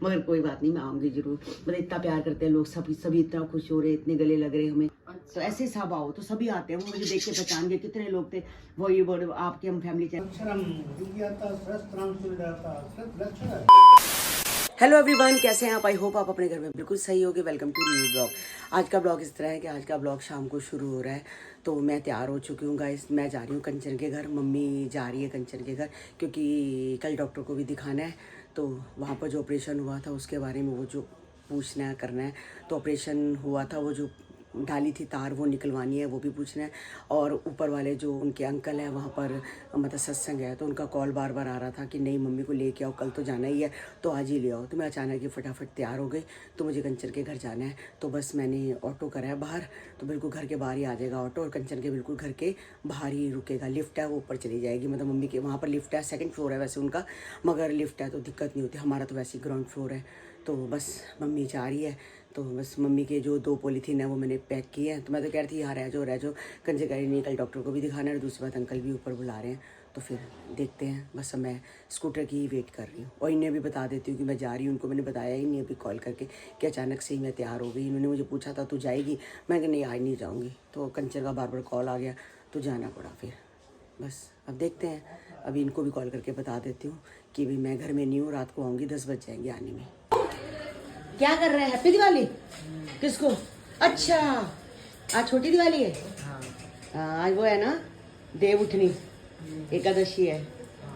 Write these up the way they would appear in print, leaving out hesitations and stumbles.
मगर कोई बात नहीं, मैं आऊँगी जरूर। मतलब इतना प्यार करते हैं लोग, सभी इतना खुश हो रहे, इतने गले लग रहे हमें। तो ऐसे सब आओ तो सभी आते हैं, वो मुझे देख के पहचान गए कितने लोग थे। वही बोल आपके हम फैमिली चैनल। हेलो एवरीवन, कैसे हैं आप? आई होप आप अपने घर में बिल्कुल सही होगे। Welcome to new blog. आज का ब्लॉग इस तरह है कि आज का ब्लॉग शाम को शुरू हो रहा है। तो मैं तैयार हो चुकी हूँ गाइस, मैं जा रही हूँ कंचन के घर। मम्मी जा रही है कंचन के घर क्योंकि कल डॉक्टर को भी दिखाना है। तो वहाँ पर जो ऑपरेशन हुआ था उसके बारे में वो जो पूछना है, करना है। तो ऑपरेशन हुआ था, वो जो डाली थी तार वो निकलवानी है, वो भी पूछना है। और ऊपर वाले जो उनके अंकल हैं वहाँ पर मतलब सत्संग है, तो उनका कॉल बार बार आ रहा था कि नहीं मम्मी को लेके आओ, कल तो जाना ही है, तो आज ही ले आओ। तो मैं अचानक ही फटाफट तैयार हो गई, तो मुझे कंचन के घर जाना है। तो बस मैंने ऑटो करा है बाहर, तो बिल्कुल घर के बाहर ही आ जाएगा ऑटो, और कंचन के बिल्कुल घर के बाहर ही रुकेगा। लिफ्ट है वो ऊपर चली जाएगी, मतलब मम्मी के वहाँ पर लिफ्ट है, 2nd फ्लोर है वैसे उनका, मगर लिफ्ट है तो दिक्कत नहीं होती। हमारा तो वैसे ही ग्राउंड फ्लोर है। तो बस मम्मी जा रही है, तो बस मम्मी के जो 2 पॉलीथीन है वो मैंने पैक किए हैं। तो मैं तो कह रही थी यहाँ रह जाओ, कंचे कह रही नहीं, कल डॉक्टर को भी दिखाना है, और दूसरी बात अंकल भी ऊपर बुला रहे हैं। तो फिर देखते हैं, बस मैं स्कूटर की ही वेट कर रही हूँ। और इन्हें भी बता देती हूँ कि मैं जा रही हूँ, उनको मैंने बताया ही नहीं अभी कॉल करके कि अचानक से ही मैं तैयार हो गई। इन्होंने मुझे पूछा था तू जाएगी, मैं कहा नहीं आज नहीं जाऊँगी। तो कंचन का बार बार कॉल आ गया तो जाना पड़ा। फिर बस अब देखते हैं, अभी इनको भी कॉल करके बता देती हूँ कि भाई मैं घर में नहीं हूँ, रात को आऊँगी, 10 बज जाएंगे आने में। क्या कर रहे हैं? हैप्पी दिवाली किसको? अच्छा आज छोटी दिवाली है। हाँ आज वो है ना देव उठनी एकादशी है।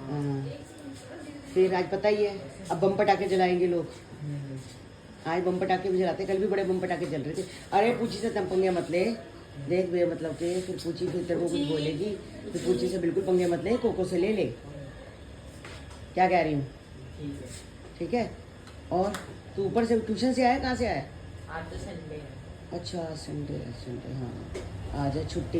हाँ फिर आज पता ही है, अब बम पटाखे जलाएंगे लोग। आज बम पटाखे भी जलाते, कल भी बड़े बम पटाखे जल रहे थे। अरे पूछी से तुम पंगे मत ले, देख बे मतलब के फिर पूछी फिर तेरे को कुछ बोलेगी, फिर पूछी से बिल्कुल पंगे मत ले, कोको से ले ले। क्या कह रही हूँ? ठीक है। और तू ऊपर से ट्यूशन से आया, कहाँ से आया? आज तो संडे है। अच्छा संडे है, संडे हाँ आज है छुट्टी,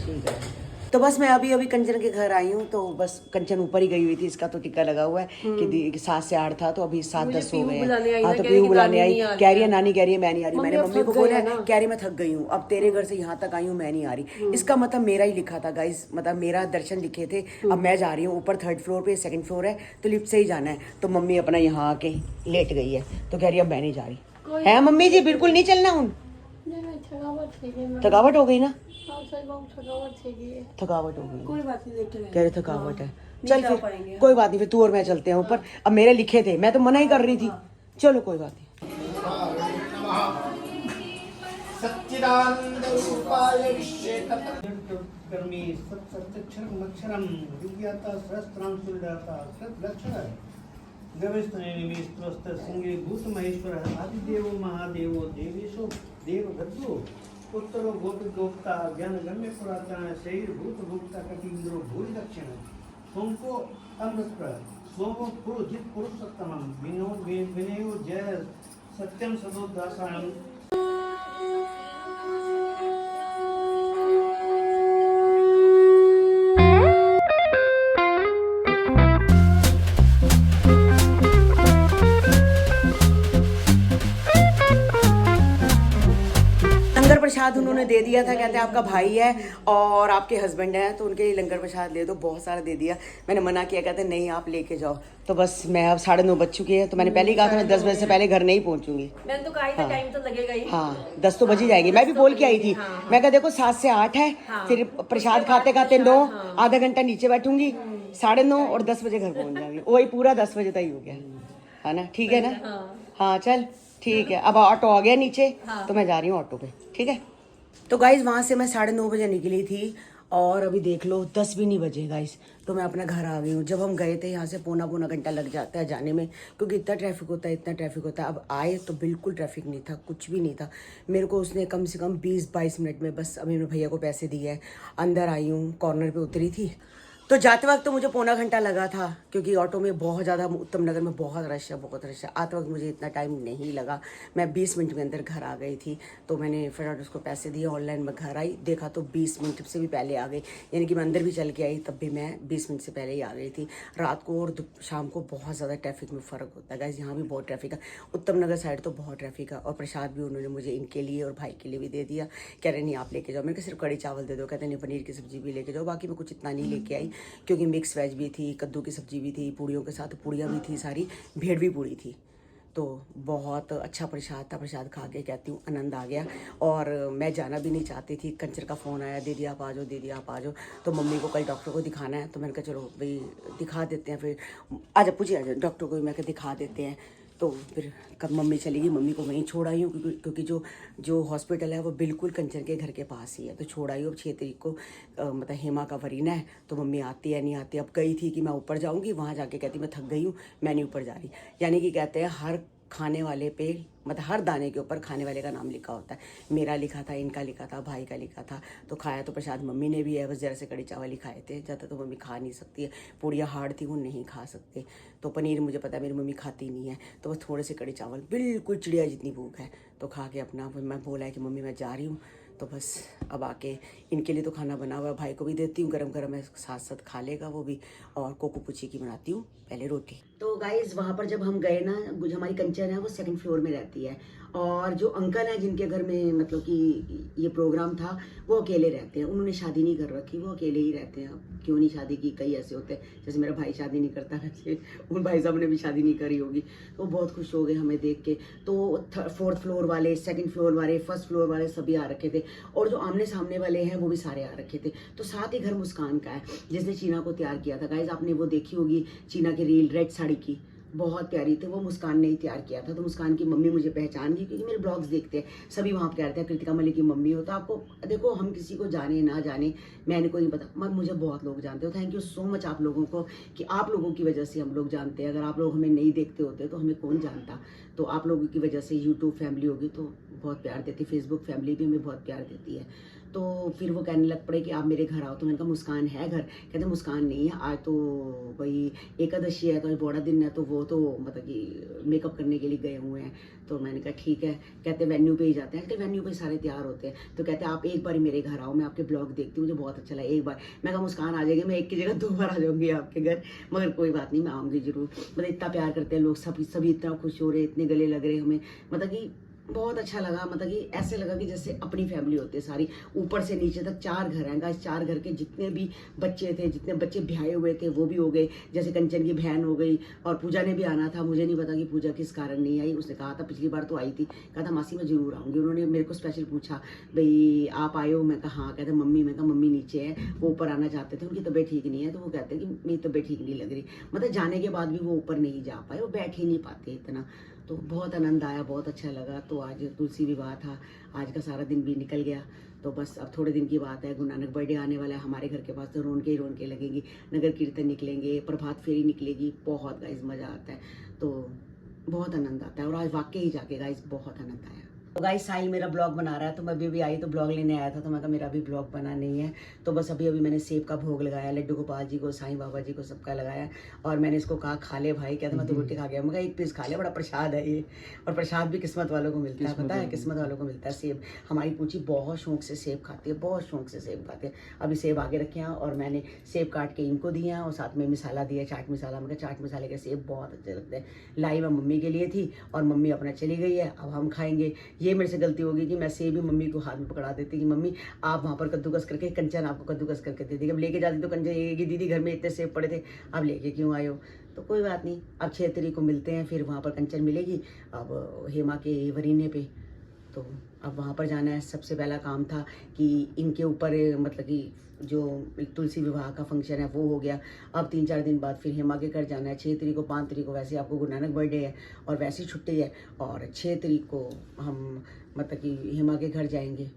ठीक है। तो बस मैं अभी कंचन के घर आई हूँ। तो बस कंचन ऊपर ही गई हुई थी, इसका तो टिक्का लगा हुआ है कि 7 से 8 था, तो अभी 7-10 हो गए हैं। हाँ तो पीहू बुलाने आई, कह रही है नानी कह रही है मैं नहीं आ रही। मैंने मम्मी को बोला, कह रही मैं थक गई हूँ, अब तेरे घर से यहाँ तक आई हूँ, मैं नहीं आ रही। इसका मतलब मेरा ही लिखा था गाइज, मतलब मेरा दर्शन लिखे थे। अब मैं जा रही हूँ ऊपर 3rd फ्लोर पे, 2nd फ्लोर है तो लिफ्ट से ही जाना है। तो मम्मी अपना यहाँ आके लेट गई है, तो कह रही है अब मैं नहीं जा रही है। मम्मी जी बिल्कुल नहीं चलना हूँ, थकावट हो गई ना, थकावट हो गई। कोई बात नहीं, कह रहे थकावट है, चल फिर कोई बात नहीं, फिर तू और मैं चलते हैं ऊपर। अब मेरे लिखे थे, मैं तो मना ही कर रही थी। चलो कोई बात नहीं। आदिदेव महादेव देवेशो देवदत्तो उत्तरो गोपगोप्ता ज्ञान गम्य पुरातन शरीर भूत भूक्ता कटीन्द्रो भूल दक्षिण सोमको अमृत सोमो पुरुजित पुरुषोत्तम विनयो जय सत्यम सदोदासाम। लंगर प्रसाद उन्होंने दे दिया था, कहते हैं आपका भाई है और आपके हस्बैंड हैं तो उनके लिए लंगर प्रसाद ले दो, बहुत सारा दे दिया। मैंने मना किया, कहते नहीं आप लेके जाओ। तो बस मैं अब 9:30 बज चुकी है, तो मैंने पहले ही कहा था मैं 10 बजे से पहले घर नहीं पहुंचूंगी। मैंने तो कहा था टाइम तो लगेगा ही। हाँ 10 तो बज ही जाएगी, मैं भी बोल के आई थी। मैं कहा देखो 7 से 8 है, फिर प्रसाद खाते खाते 9, आधा घंटा नीचे बैठूंगी, 9:30 और 10 बजे घर पहुंच जाऊंगी। वही पूरा 10 बजे तक ही हो गया है ना, ठीक है ना। हाँ चल ठीक है। अब ऑटो आ गया नीचे, तो मैं जा रही हूँ ऑटो पे, ठीक है। तो गाइज वहाँ से मैं 9:30 बजे निकली थी और अभी देख लो 10 भी नहीं बजे गाइज, तो मैं अपने घर आ गई हूँ। जब हम गए थे यहाँ से पौना घंटा लग जाता है जाने में, क्योंकि इतना ट्रैफिक होता है, इतना ट्रैफिक होता है। अब आए तो बिल्कुल ट्रैफिक नहीं था, कुछ भी नहीं था। मेरे को उसने कम से कम 20-22 मिनट में, बस अभी मेरे भैया को पैसे दिए हैं, अंदर आई हूँ, कॉर्नर पे उतरी थी। तो जाते वक्त तो मुझे पौना घंटा लगा था, क्योंकि ऑटो में बहुत ज़्यादा, उत्तम नगर में बहुत रश है, बहुत रश है। आते वक्त मुझे इतना टाइम नहीं लगा, मैं 20 मिनट के अंदर घर आ गई थी। तो मैंने फटाफट उसको पैसे दिए, ऑनलाइन में घर आई, देखा तो 20 मिनट से भी पहले आ गई, यानी कि मैं अंदर भी चल के आई तब भी मैं 20 मिनट से पहले ही आ गई थी। रात को और शाम को बहुत ज़्यादा ट्रैफिक में फ़र्क होता है गाइस, यहाँ भी बहुत ट्रैफिक है। उत्तम नगर साइड तो बहुत ट्रैफिक है। और प्रसाद भी उन्होंने मुझे इनके लिए और भाई के लिए भी दे दिया, कह रहे नहीं आप लेके जाओ। मेरे को सिर्फ कड़ी चावल दे दो, कहते नहीं पनीर की सब्जी भी लेके जाओ, बाकी मैं कुछ इतना नहीं लेके आई। क्योंकि मिक्स वेज भी थी, कद्दू की सब्जी भी थी, पूड़ियों के साथ पूड़ियाँ भी थी, सारी भेड़ भी पूड़ी थी। तो बहुत अच्छा प्रसाद था। प्रसाद खा के कहती हूँ आनंद आ गया। और मैं जाना भी नहीं चाहती थी। कंचर का फ़ोन आया, दीदी आप आ जाओ, दीदी आप आ जाओ। तो मम्मी को कल डॉक्टर को दिखाना है, तो मैंने कहा चलो भाई दिखा देते हैं। फिर आजा पूछिए, आजा डॉक्टर को, मैं कहा दिखा देते हैं। तो फिर कब मम्मी चली गई, मम्मी को वहीं छोड़ आई हूँ, क्योंकि जो हॉस्पिटल है वो बिल्कुल कंचन के घर के पास ही है। तो छोड़ आई हूँ। अब 6 तारीख को मतलब हेमा का वरीना है, तो मम्मी आती है नहीं आती। अब गई थी कि मैं ऊपर जाऊँगी, वहाँ जाके कहती मैं थक गई हूँ, मैं नहीं ऊपर जा रही। यानी कि कहते हैं हर खाने वाले पे, मतलब हर दाने के ऊपर खाने वाले का नाम लिखा होता है। मेरा लिखा था, इनका लिखा था, भाई का लिखा था। तो खाया तो प्रसाद मम्मी ने भी है, बस जरा से कड़ी चावल ही खाए थे, ज़्यादा तो मम्मी खा नहीं सकती है। पूड़ियाँ हार्ड थी, वो नहीं खा सकते। तो पनीर मुझे पता है मेरी मम्मी खाती नहीं है, तो बस थोड़े से कड़ी चावल, बिल्कुल चिड़िया जितनी भूख है। तो खा के अपना मैं बोला है कि मम्मी मैं जा रही हूँ। तो बस अब आके इनके लिए तो खाना बना हुआ है, भाई को भी देती हूँ गरम गरम है, साथ साथ खा लेगा वो भी। और कोको पुची की बनाती हूँ पहले रोटी। तो गाइज वहाँ पर जब हम गए ना, जो हमारी कंचन है वो 2nd फ्लोर में रहती है। और जो अंकल हैं जिनके घर में मतलब कि ये प्रोग्राम था, वो अकेले रहते हैं। उन्होंने शादी नहीं कर रखी, वो अकेले ही रहते हैं। अब क्यों नहीं शादी की, कई ऐसे होते हैं, जैसे मेरा भाई शादी नहीं करता, वैसे उन भाई साहब ने भी शादी नहीं करी होगी। तो बहुत खुश हो गए हमें देख के। तो 4th फ्लोर वाले, 2nd फ्लोर वाले, 1st फ्लोर वाले सभी आ रखे थे। और जो आमने सामने वाले हैं वो भी सारे आ रखे थे। तो साथ ही घर मुस्कान का है, जिसने चीना को तैयार किया था। गाइज आपने वो देखी होगी चीना की रील, रेड साड़ी की, बहुत प्यारी थी। वो मुस्कान ने ही तैयार किया था। तो मुस्कान की मम्मी मुझे पहचान गई, क्योंकि मेरे ब्लॉग्स देखते हैं सभी, वहाँ पे कहते हैं कृतिका मलिक की मम्मी हो। तो आपको देखो, हम किसी को जाने ना जाने, मैंने कोई नहीं पता, मगर मुझे बहुत लोग जानते हो। थैंक यू सो मच आप लोगों को, कि आप लोगों की वजह से हम लोग जानते हैं। अगर आप लोग हमें नहीं देखते होते तो हमें कौन जानता। तो आप लोगों की वजह से यूट्यूब फैमिली होगी तो बहुत प्यार देती, फेसबुक फैमिली भी हमें बहुत प्यार देती है। तो फिर वो कहने लग पड़े कि आप मेरे घर आओ। तो मैंने कहा मुस्कान है घर? कहते मुस्कान नहीं है, आज तो भाई एकादशी है, तो आज बड़ा दिन है, तो वो तो मतलब कि मेकअप करने के लिए गए हुए हैं। तो मैंने कहा ठीक है। कहते वेन्यू पे ही जाते हैं। कहते वेन्यू पे सारे तैयार होते हैं। तो कहते आप एक बार मेरे घर आओ, मैं आपके ब्लॉग देखती हूँ, मुझे बहुत अच्छा लगा एक बार। मैं कहा मुस्कान आ जाएगी, मैं एक की जगह 2 बार आ जाऊँगी आपके घर, मगर कोई बात नहीं, मैं आऊँगी जरूर। मतलब इतना प्यार करते हैं लोग, सभी इतना खुश हो रहे, इतने गले लग रहे हमें, मतलब कि बहुत अच्छा लगा। मतलब कि ऐसे लगा कि जैसे अपनी फैमिली होती है सारी, ऊपर से नीचे तक 4 घर हैं गाइस। 4 घर के जितने भी बच्चे थे, जितने बच्चे ब्याहे हुए थे वो भी हो गए। जैसे कंचन की बहन हो गई, और पूजा ने भी आना था। मुझे नहीं पता कि पूजा किस कारण नहीं आई। उसने कहा था पिछली बार तो आई थी, कहा था मासी मैं जरूर आऊँगी। उन्होंने मेरे को स्पेशल पूछा भाई आप आए हो? मैं कहा हाँ। कहते मम्मी, मैं कहा मम्मी नीचे है, वो ऊपर आना चाहते थे, उनकी तबीयत ठीक नहीं है। तो वो कहते हैं कि मेरी तबीयत ठीक नहीं लग रही। मतलब जाने के बाद भी वो ऊपर नहीं जा पाए, वो बैठ ही नहीं पाते इतना। तो बहुत आनंद आया, बहुत अच्छा लगा। तो आज तुलसी विवाह था, आज का सारा दिन भी निकल गया। तो बस अब थोड़े दिन की बात है, गुरु नानक बर्थडे आने वाला है हमारे घर के पास, तो रौनकें ही रौनकें लगेंगी। नगर कीर्तन निकलेंगे, प्रभात फेरी निकलेगी, बहुत गाइस मज़ा आता है। तो बहुत आनंद आता है। और आज वाकई ही जाके गाइस बहुत आनंद आया। तो गाइस साहिल मेरा ब्लॉग बना रहा है, तो मैं अभी आई तो ब्लॉग लेने आया था। तो मैं कहा मेरा भी ब्लॉग बना नहीं है। तो बस अभी मैंने सेब का भोग लगाया, लड्डू गोपाल जी को, साईं बाबा जी को, सबका लगाया। और मैंने इसको कहा खा ले भाई। कहता मैं तो रोटी खा गया। मैं कहा एक पीस खा ले, बड़ा प्रसाद है ये। और प्रसाद भी किस्मत वालों को मिलता है, पता है, किस्मत वालों को मिलता है सेब। हमारी पूछी बहुत शौक से सेब खाती है, बहुत शौक से सेब खाते हैं। अभी सेब आगे रखे हैं और मैंने सेब काट के इनको दिए हैं, और साथ में मसाला दिया, चाट मसाला। मैं चाट मसाले के सेब बहुत अच्छे लगते हैं। लाई मैं मम्मी के लिए थी, और मम्मी अपना चली गई है, अब हम खाएंगे। ये मेरे से गलती होगी कि मैं सेब भी मम्मी को हाथ में पकड़ा देती कि मम्मी आप वहाँ पर कद्दूकस करके, कंचन आपको कद्दूकस करके दे दी। अब लेके जाती तो कंचन ये दीदी घर में इतने सेब पड़े थे, अब लेके क्यों आए हो? तो कोई बात नहीं, अब 6 तारीख को मिलते हैं, फिर वहाँ पर कंचन मिलेगी अब हेमा के वरीने पे। तो अब वहाँ पर जाना है। सबसे पहला काम था कि इनके ऊपर मतलब कि जो तुलसी विवाह का फंक्शन है वो हो गया। अब 3-4 दिन बाद फिर हेमा के घर जाना है। 6 तारीख को, 5 तारीख को वैसे आपको गुरु नानक बर्थडे है और वैसी छुट्टी है, और 6 तारीख को हम मतलब कि हेमा के घर जाएंगे।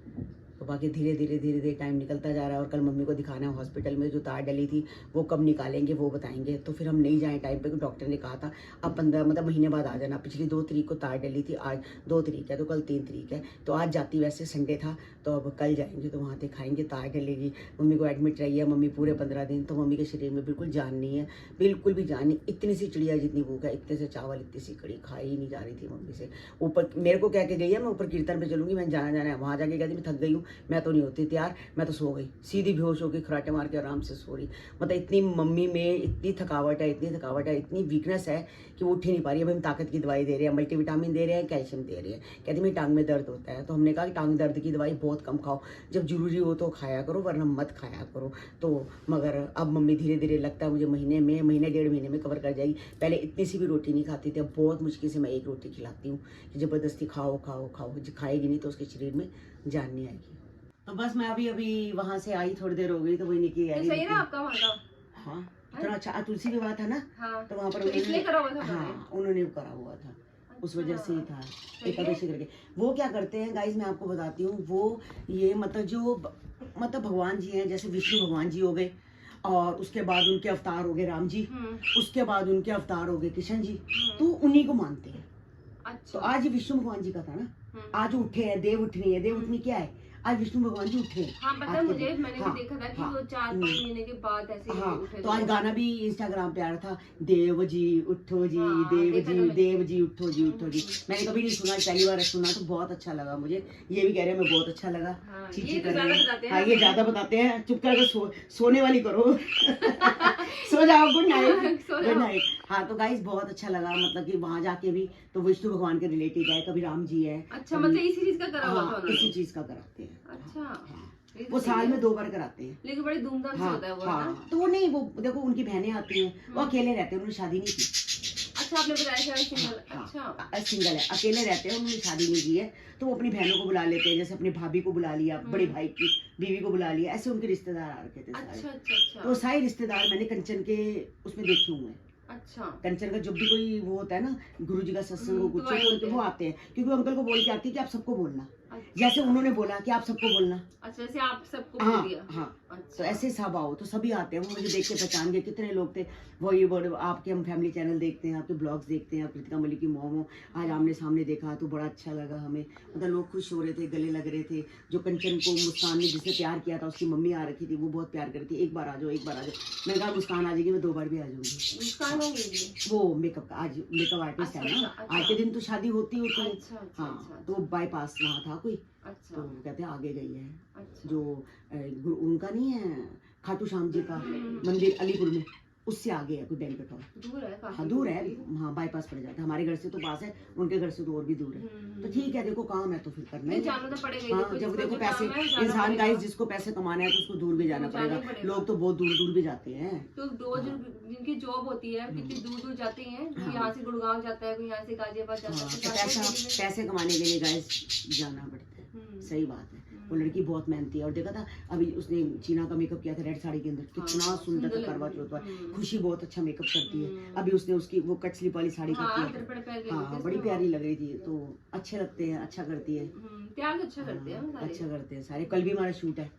तो बाकी धीरे धीरे टाइम निकलता जा रहा है। और कल मम्मी को दिखाना है हॉस्पिटल में, जो तार डली थी वो कब निकालेंगे वो बताएंगे। तो फिर हम नहीं जाएँ टाइम पे, डॉक्टर ने कहा था अब 15 मतलब महीने बाद आ जाना। पिछली 2 तारीख को तार डली थी, आज 2 तारीख है, तो कल 3 तारीख है। तो आज जाती, वैसे संडे था, तो अब कल जाएंगे, तो वहाँ दिखाएंगे, तार डलेगी। मम्मी को एडमिट रही है मम्मी पूरे 15 दिन। तो मम्मी के शरीर में बिल्कुल जान नहीं है, बिल्कुल भी जान नहीं। इतनी सी चिड़िया जितनी भूख है, इतने से चावल, इतनी सी कड़ी खाई ही नहीं जा रही थी मम्मी से। ऊपर मेरे को कह के गई है मैं ऊपर कीर्तन पे चलूँगी, मैं जाना है। वहाँ जाके कहती मैं थक गई हूँ, मैं तो नहीं होती तैयार, मैं तो सो गई, सीधी बेहोश होकर खराटे मार के आराम से सो रही। मतलब इतनी मम्मी में इतनी थकावट है, इतनी वीकनेस है कि वो उठ ही नहीं पा रही है। अभी हम ताकत की दवाई दे रहे हैं, मल्टीविटामिन दे रहे हैं, कैल्शियम दे रहे हैं। कहती मेरी टांग में दर्द होता है, तो हमने कहा कि टांग दर्द की दवाई बहुत कम खाओ, जब जरूरी हो तो खाया करो, वरना मत खाया करो। तो मगर अब मम्मी धीरे धीरे लगता है मुझे महीने 1.5 महीने में कवर कर जाएगी। पहले इतनी सी भी रोटी नहीं खाती थी, अब बहुत मुश्किल से मैं एक रोटी खिलाती हूँ कि ज़बरदस्ती खाओ खाओ खाओ, जो खाएगी नहीं तो उसके शरीर में जान नहीं आएगी। तो बस मैं अभी वहाँ से आई, थोड़ी देर हो गई, तो वही निकी आई। सही ना आपका वहाँ का? हाँ इतना अच्छा, तुलसी विवाह था ना, हाँ, तो वहाँ पर तो इसलिए करा हुआ था। हाँ उन्होंने करा हुआ था, उस वजह से ही था एकादशी करके। वो क्या करते हैं गाइस, मैं आपको बताती हूँ। वो ये मतलब भगवान जी हैं, जैसे विष्णु भगवान जी हो गए, और उसके बाद उनके अवतार हो गए राम जी, उसके बाद उनके अवतार हो गए कृष्ण जी, तो उन्हीं को मानते हैं। अच्छा। तो आज विष्णु भगवान जी का था ना, आज उठे हैं, देव उठनी है, देव उठनी क्या है, आज विष्णु भगवान जी उठे। हाँ पता मुझे, मैंने भी देखा था कि वो 4-5 महीने के बाद ऐसे ही उठे। तो आज गाना भी इंस्टाग्राम पे आ रहा था, देव जी उठो जी, देव जी उठो जी उठो जी। मैंने कभी नहीं सुना, पहली बार सुना, तो बहुत अच्छा लगा मुझे। ये भी कह रहे हैं मैं बहुत अच्छा लगा। ये तो ज्यादा बताते हैं। हाँ ये ज्यादा बताते हैं, चुप करके सोने वाली करो। सो जाओ, गुड नाइट गुड नाइट। हाँ तो गाइस बहुत अच्छा लगा, मतलब कि वहाँ जाके भी तो विष्णु भगवान के रिलेटेड है, कभी राम जी है। अच्छा, मतलब इसी चीज का करा हुआ था उन्होंने? इसी चीज का कराते हैं। अच्छा, वो साल में 2 बार कराते हैं, लेकिन बड़ी धूमधाम से होता है वो ना? तो वो नहीं, वो देखो उनकी बहनें आती हैं, वो अकेले रहते हैं, उन्होंने शादी नहीं की। अच्छा, आपने बताया था सिंगल। अच्छा, सिंगल है, अकेले रहते हैं, उन्होंने शादी नहीं की है, तो वो अपनी बहनों को बुला लेते हैं, जैसे अपनी भाभी को बुला लिया, बड़े भाई की बीवी को बुला लिया, ऐसे उनके रिश्तेदार आ रखे थे सारे। अच्छा अच्छा अच्छा। तो सारे रिश्तेदार मैंने कंचन के उसमें देखे हुए हैं। अच्छा, कंचन का जब भी कोई वो होता है ना, गुरु जी का सत्संग हो, कुछ तो वो आते हैं, क्योंकि अंकल को बोल के आती है कि आप सबको बोलना, जैसे उन्होंने बोला कि आप सबको बोलना। अच्छा, जैसे आप सबको बोल दिया। हाँ अच्छा। तो ऐसे सब आओ, तो सभी आते हैं, वो मुझे देख के पहचान गए, कितने लोग थे वो। ये बोले आपके हम फैमिली चैनल देखते हैं, आपके ब्लॉग्स देखते हैं, आप कृतिका मलिक की मोमो आज आमने सामने देखा तो बड़ा अच्छा लगा हमें। मतलब लोग खुश हो रहे थे, गले लग रहे थे। जो कंचन को मुस्कान ने जिसने प्यार किया था, उसकी मम्मी आ रखी थी, वो बहुत प्यार करती थी, एक बार आ जाओ एक बार आ जाओ। मैंने कहा मुस्कान आ जाएगी, मैं 2 बार भी आ जाऊंगी। मुस्कान होगी वो मेकअप का, आज मेकअप आर्टिस्ट है ना, आज के दिन तो शादी होती होती है। हाँ तो बाईपास वहाँ था कोई, तो कहते हैं आगे गई है। जो उनका नहीं है खाटू श्याम जी का मंदिर अलीपुर में, उससे आगे है कोई बैंक्वेट हॉल। दूर है काफी? हाँ दूर है, हाँ बाईपास पड़ जाता है। हमारे घर से तो पास है, उनके घर से तो और भी दूर है। तो ठीक है, देखो काम है तो फिर करना है, जाना तो पड़ेगा। हाँ जब देखो पैसे, इंसान गाइस जिसको पैसे कमाना है तो उसको दूर भी जाना पड़ेगा। लोग तो बहुत दूर दूर भी जाते हैं, तो जिनकी जॉब होती है कितनी दूर दूर जाते हैं। यहाँ से गुड़गांव जाता है, कोई यहाँ से गाजियाबाद जाता है, तो पैसे कमाने के लिए गाइस जाना पड़ता है। सही बात है, वो लड़की बहुत मेहनती है। और देखा था अभी उसने चीना का मेकअप किया था रेड साड़ी के अंदर, कितना सुंदर था करवा चौथ पर। खुशी बहुत अच्छा मेकअप करती है, अभी उसने उसकी वो कट स्लीप वाली साड़ी का किया, हाँ बड़ी प्यारी लग रही थी। तो अच्छे लगते हैं, अच्छा करती है, प्यार अच्छा करते हैं, अच्छा करते हैं सारे। कल भी हमारा शूट है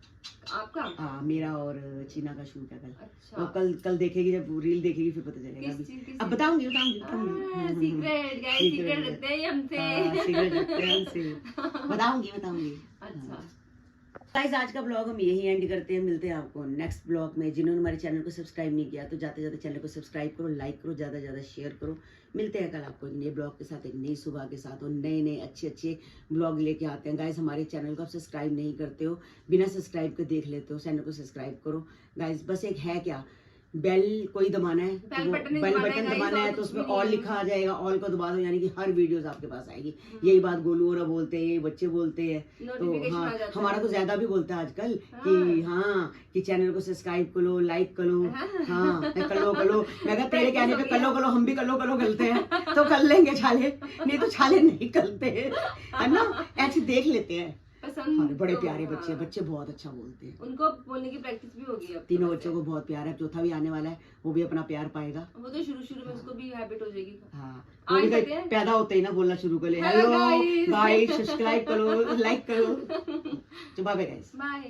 आपका? हाँ मेरा और चीना का शूट है कल। अच्छा। तो कल देखेगी, जब रील देखेगी फिर पता चलेगा। अभी अब बताऊंगी सीक्रेट गाइस, सीक्रेट रखते हैं हमसे, सीक्रेट रखते हैं हमसे, बताऊंगी। अच्छा गाइस आज का ब्लॉग हम यही एंड करते हैं, मिलते हैं आपको नेक्स्ट ब्लॉग में। जिन्होंने हमारे चैनल को सब्सक्राइब नहीं किया तो जाते जाते चैनल को सब्सक्राइब करो, लाइक करो, ज़्यादा से ज़्यादा शेयर करो। मिलते हैं कल आपको एक नए ब्लॉग के साथ, एक नई सुबह के साथ, और नए अच्छे ब्लॉग लेके आते हैं। गाइस हमारे चैनल को आप सब्सक्राइब नहीं करते हो, बिना सब्सक्राइब के देख लेते हो, चैनल को सब्सक्राइब करो गाइस। बस एक है क्या, बेल कोई दबाना है, बेल बटन दबाना है, तो उसमें ऑल लिखा आ जाएगा, ऑल को दबा दो, यानी कि हर वीडियोस आपके पास आएगी। यही बात गोलू और बोलते हैं, ये बच्चे बोलते हैं, तो हाँ हमारा तो ज्यादा भी बोलता है आजकल कि हाँ कि चैनल को सब्सक्राइब करो, लाइक करो, हाँ करो। मैं कहा तेरे कहने पे कलो हम भी कलो करते हैं, तो कर लेंगे छाले, नहीं तो छाले नहीं करते है ना, ऐसे देख लेते हैं। पसंद बड़े प्यारे बच्चे बहुत अच्छा बोलते हैं, उनको बोलने की प्रैक्टिस भी होगी अब। तीनों बच्चों को बहुत प्यार है, चौथा भी आने वाला है, वो भी अपना प्यार पाएगा। वो तो शुरू में उसको भी हैबिट हो जाएगी। हाँ पैदा होते ही ना बोलना शुरू कर ले, हेलो गाइस सब्सक्राइब करो, लाइक करो। तो बाय गाइस, बाय।